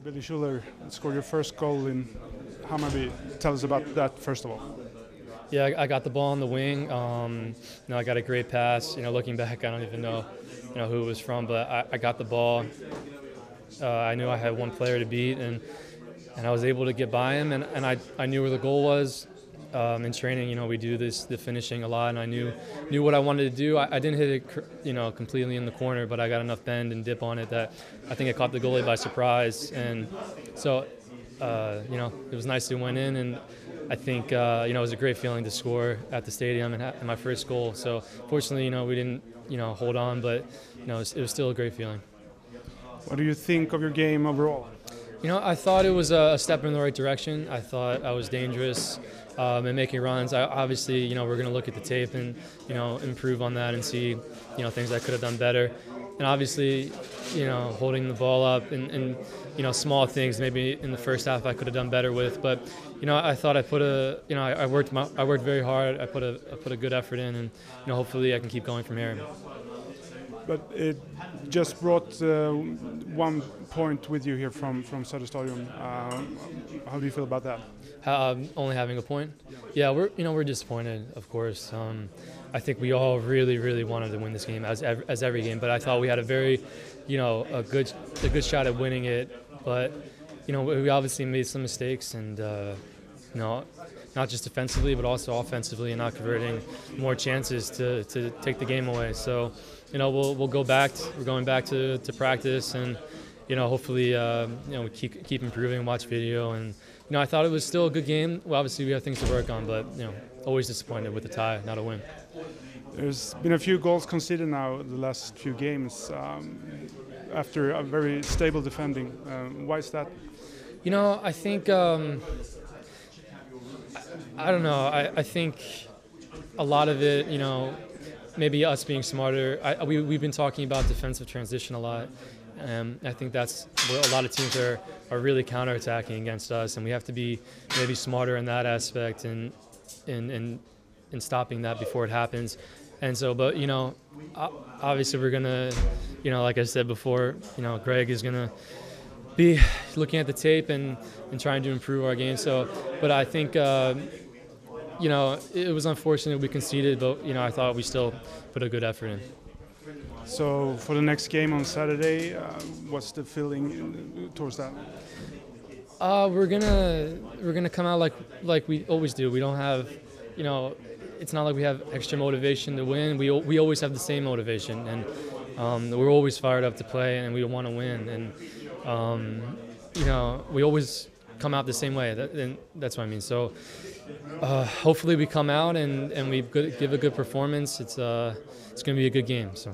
Billy Schuler scored your first goal in Hammarby. Tell us about that first of all. Yeah, I got the ball on the wing. I got a great pass. Looking back, I don't even know, who it was from, but I got the ball. I knew I had one player to beat, and I was able to get by him. And I knew where the goal was. In training, we do the finishing a lot, and I knew what I wanted to do. I didn't hit it, completely in the corner, but I got enough bend and dip on it that I think I caught the goalie by surprise. And so, it was nice to win in, and I think, it was a great feeling to score at the stadium and my first goal. So fortunately, we didn't, hold on, but, it was still a great feeling. What do you think of your game overall? I thought it was a step in the right direction. I thought I was dangerous in making runs. Obviously, we're going to look at the tape and, improve on that and see, things I could have done better. And obviously, holding the ball up and small things maybe in the first half I could have done better with. But, I thought I put I worked very hard. I put a good effort in, and, hopefully I can keep going from here. But it just brought 1 point with you here from Söderstadion. How do you feel about that? Only having a point? Yeah, we're disappointed, of course. I think we all really, really wanted to win this game as every game. But I thought we had a very, a good shot at winning it. But we obviously made some mistakes, and not just defensively, but also offensively, and not converting more chances to take the game away. So, we'll go back. We're going back to practice, and hopefully, we keep improving. Watch video, and I thought it was still a good game. Well, obviously, we have things to work on, but always disappointed with the tie, not a win. There's been a few goals conceded now the last few games after a very stable defending. Why is that? I think. I don't know. I think a lot of it, maybe us being smarter. We've been talking about defensive transition a lot. I think that's where a lot of teams are really counterattacking against us, and we have to be maybe smarter in that aspect and in stopping that before it happens. And so, but obviously we're gonna, like I said before, Greg is gonna be looking at the tape and trying to improve our game. So, but I think it was unfortunate we conceded, but I thought we still put a good effort in. So for the next game on Saturday, what's the feeling towards that? We're gonna come out like we always do. We don't have, it's not like we have extra motivation to win. We always have the same motivation, and we're always fired up to play, and we want to win. And we always come out the same way. That's what I mean. So hopefully we come out and we give a good performance. It's going to be a good game. So.